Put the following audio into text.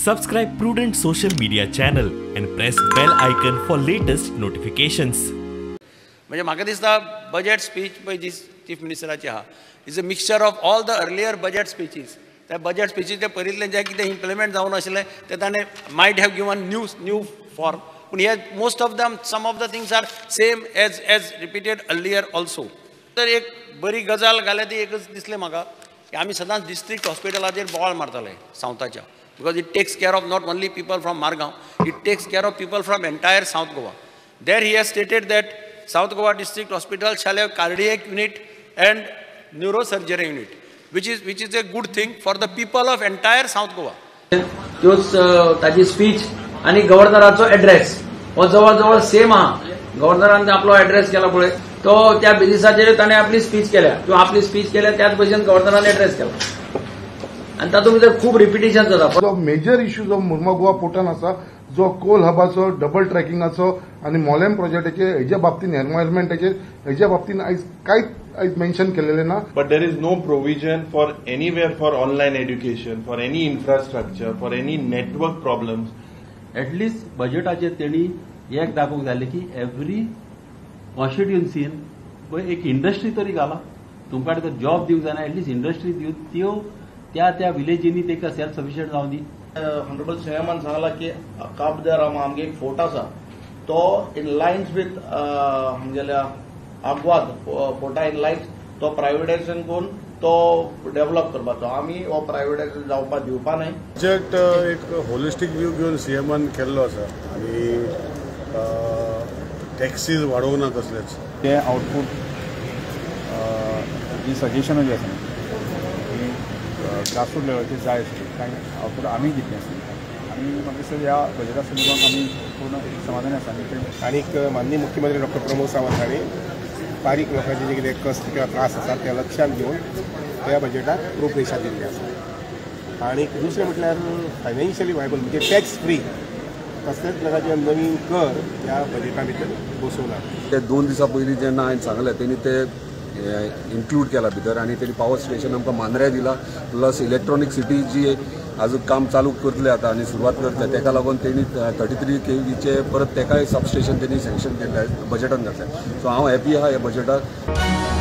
Subscribe Prudent social media channel and press bell icon for latest notifications. म्हणजे म्हाका दिसता budget speech पळय जी chief मिनिस्टराची आहा is a mixture of all the earlier budget speeches. त्या budget स्पीचीस ते पयलींतले जे कितें इम्प्लिमेंट जावन आशिल्लें ते ताणें might have given new form, पूण हे most of them some of the things are same as repeated earlier also. तर एक बरी गजाल घाले ती एकच दिसलें म्हाका की आमी सदांच डिस्ट्रिक्ट हॉस्पिटलाचेर बोवाळ मारताले सावथाच्या, because it takes care of not only people from Margao, it takes care of people from entire South Goa. There he has stated that South Goa District Hospital shall have cardiac unit and neurosurgery unit, which is a good thing for the people of entire South Goa. तोच ताची speech आणि गव्हर्नराचो address हो जवळ same आहा. गव्हर्नरान आपलो address केला पळय तो त्या बेसिसाचेर ताणें आपली स्पीच केल्या किंवा आपली स्पीच केल्या त्याच भशेन गव्हर्नरान एड्रेस केला आणि तातूंत भितर खूब रिपिटेशन जाता. जो मेजर इश्यू जो मुर्मुगांवा पोर्टान आसा, जो कोल हबाचो डबल ट्रॅकिंगाचो आणि मोलेम प्रोजेक्टाचे हेच्या बाबतीन एनवायरमेंटाचे हेच्या बाबतीन आयज कांयच मेन्शन केलेले ना. But there is no provision for anywhere for online education, for any infrastructure, for any network problems. At least बजेटाचेर तेणी एक दाखोवंक जाय की एवरी कॉन्स्टिट्युएन्सीन पळय एक इंडस्ट्री तरी घाला. तुमकां तर जॉब दिवंक जायना, एटलीस्ट इंडस्ट्री दिवन त्यो त्या विलेजींनी तेका सेल्फ सफिशियंट जावन दी. ऑनरेबल चेयरमॅन सांगला की काबदार आमगे एक फोर्ट आसा तो इन लायन्स विथ आमगेल्या आग्वाद फोर्टा इन लायन्स तो प्रायवेटायझेशन करून तो डेव्हलप करपाचो. आमी हो प्रायवेटायझेशन जावपाक दिवपा न्हय. प्रोजेक्ट एक होलिस्टीक व्यू घेवन सीएमान केल्लो आसा आनी टॅक्सीज वाडोवंक ना कसलेच. ते आउटपूट जी सजेशनां जी आसा ग्रासरूट लेवलचेर जाय आसली कांय आउटपूट आमी दितले आनी म्हाका दिसता ह्या बजेटा संदर्भात आमी पूर्ण समाधानी आसा. आनीक माननीय मुख्यमंत्री डॉक्टर प्रमोद सावंत हांणी बारीक लोकांचे जे कितें कश्ट किंवा त्रास आसात ते लक्षांत घेवन ह्या बजेटाक रूपरेषा दिल्ली आसा. आनीक दुसरें म्हटल्यार फायनान्शियली वायबल म्हणजे टॅक्स फ्री कसलेच प्रकारचे नवीन कर ह्या बजेटा भितर बसोवना. ते 2 दिसां पयलीं जेन्ना हांवें सांगलें तेणी ते इन्क्लूड केला भितर आनी तेणी पावर स्टेशन आमकां मांद्र्या दिला, प्लस इलेक्ट्रॉनिक सिटी जी आजून काम चालू करतले आता आनी सुरवात करतले तेका लागून तेणी 33 KVचे परत तेकाय सबस्टेशन तेणी सँक्शन केल्ले बजेटान घातले. सो हांव हॅपी आहा ह्या बजेटाक.